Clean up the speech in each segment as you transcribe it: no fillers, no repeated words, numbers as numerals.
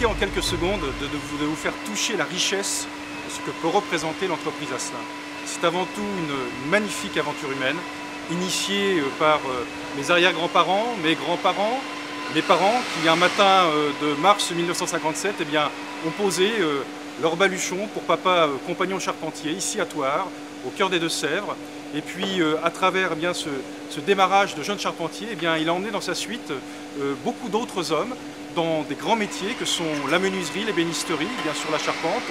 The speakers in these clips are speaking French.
manquait en quelques secondes de vous faire toucher la richesse de ce que peut représenter l'entreprise Asselin. C'est avant tout une magnifique aventure humaine, initiée par mes arrière-grands-parents, mes grands-parents, mes parents qui, un matin de mars 1957, eh bien, ont posé leur baluchon pour papa compagnon charpentier, ici à Thouars, au cœur des Deux-Sèvres. Et puis, à travers eh bien, ce démarrage de jeunes charpentiers, eh bien, il a emmené dans sa suite beaucoup d'autres hommes dans des grands métiers que sont la menuiserie, l'ébénisterie, bien sûr la charpente,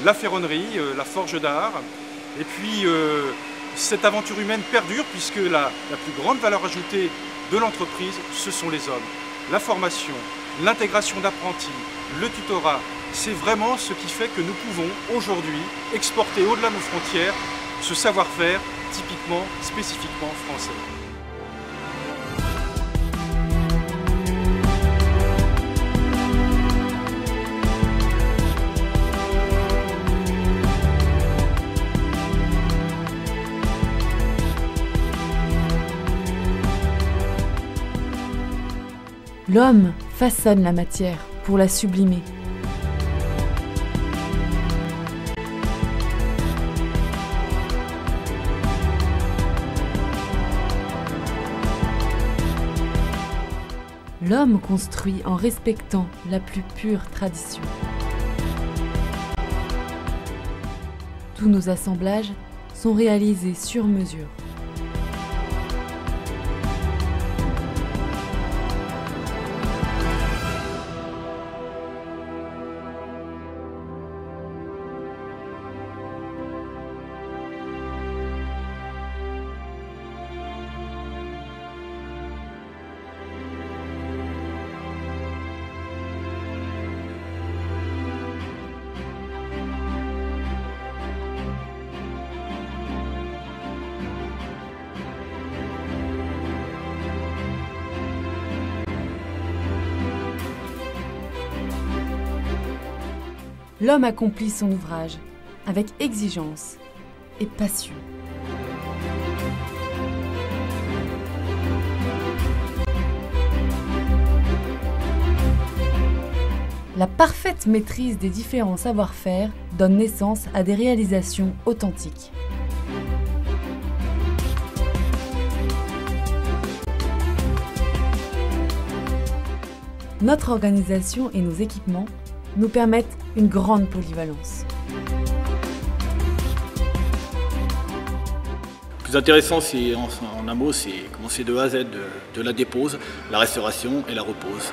la ferronnerie, la forge d'art. Et puis, cette aventure humaine perdure puisque la plus grande valeur ajoutée de l'entreprise, ce sont les hommes. La formation, l'intégration d'apprentis, le tutorat, c'est vraiment ce qui fait que nous pouvons aujourd'hui exporter au-delà de nos frontières ce savoir-faire typiquement, spécifiquement français. L'homme façonne la matière pour la sublimer. L'homme construit en respectant la plus pure tradition. Tous nos assemblages sont réalisés sur mesure. L'homme accomplit son ouvrage avec exigence et passion. La parfaite maîtrise des différents savoir-faire donne naissance à des réalisations authentiques. Notre organisation et nos équipements nous permettent une grande polyvalence. Le plus intéressant, c'est en un mot, c'est commencer de A à Z, de la dépose, la restauration et la repose.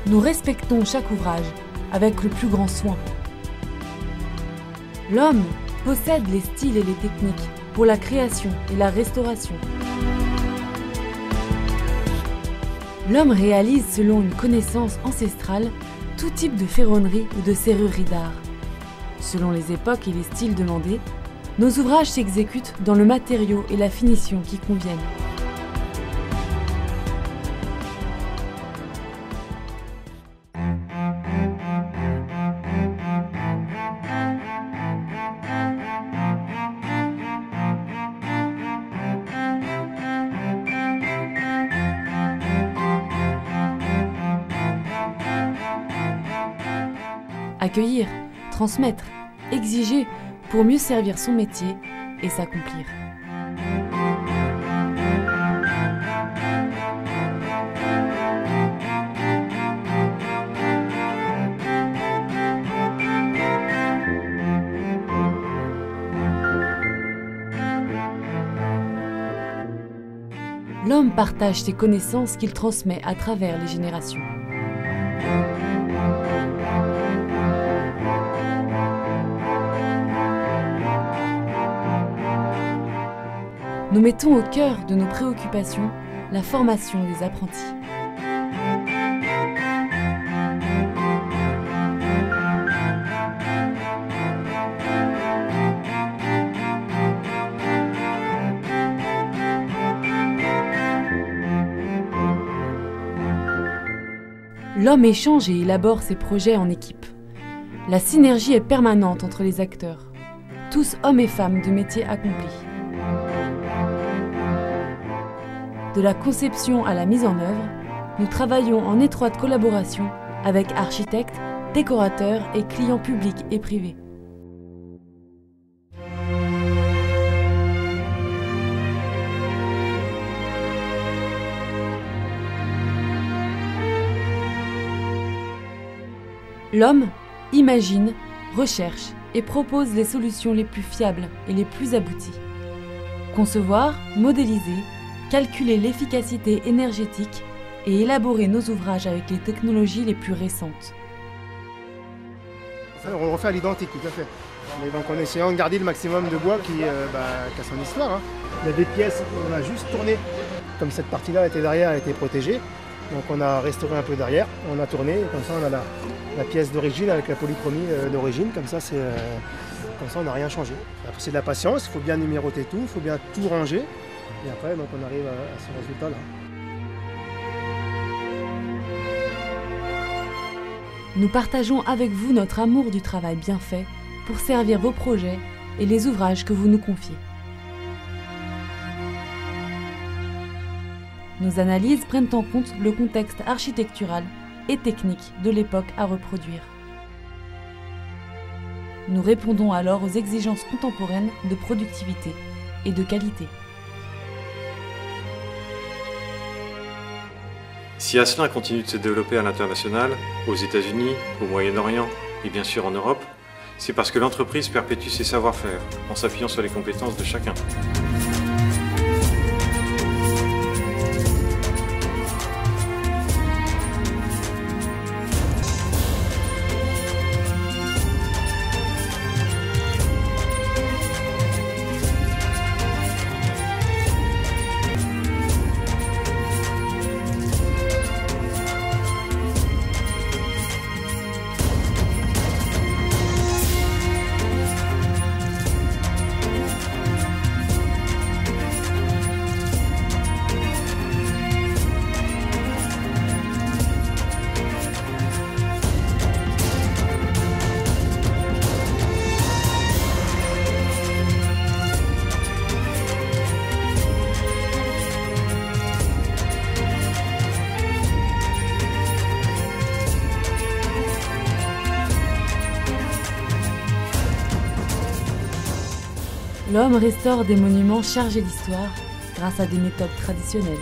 Nous respectons chaque ouvrage avec le plus grand soin. L'homme possède les styles et les techniques pour la création et la restauration. L'homme réalise selon une connaissance ancestrale tout type de ferronnerie ou de serrurerie d'art. Selon les époques et les styles demandés, nos ouvrages s'exécutent dans le matériau et la finition qui conviennent. Accueillir, transmettre, exiger pour mieux servir son métier et s'accomplir. L'homme partage ses connaissances qu'il transmet à travers les générations. Nous mettons au cœur de nos préoccupations la formation des apprentis. L'homme échange et élabore ses projets en équipe. La synergie est permanente entre les acteurs, tous hommes et femmes de métiers accomplis. De la conception à la mise en œuvre, nous travaillons en étroite collaboration avec architectes, décorateurs et clients publics et privés. L'homme imagine, recherche et propose les solutions les plus fiables et les plus abouties. Concevoir, modéliser, calculer l'efficacité énergétique et élaborer nos ouvrages avec les technologies les plus récentes. On le refait à l'identique, tout à fait. Mais donc en essayant de garder le maximum de bois qui a son histoire. Hein. Il y a des pièces qu'on a juste tournées. Comme cette partie-là était derrière, elle était protégée. Donc on a restauré un peu derrière, on a tourné, et comme ça on a la pièce d'origine avec la polychromie d'origine, comme ça on n'a rien changé. Après c'est de la patience, il faut bien numéroter tout, il faut bien tout ranger, et après donc on arrive à ce résultat-là. Nous partageons avec vous notre amour du travail bien fait pour servir vos projets et les ouvrages que vous nous confiez. Nos analyses prennent en compte le contexte architectural et technique de l'époque à reproduire. Nous répondons alors aux exigences contemporaines de productivité et de qualité. Si Asselin continue de se développer à l'international, aux États-Unis, au Moyen-Orient et bien sûr en Europe, c'est parce que l'entreprise perpétue ses savoir-faire en s'appuyant sur les compétences de chacun. L'homme restaure des monuments chargés d'histoire grâce à des méthodes traditionnelles.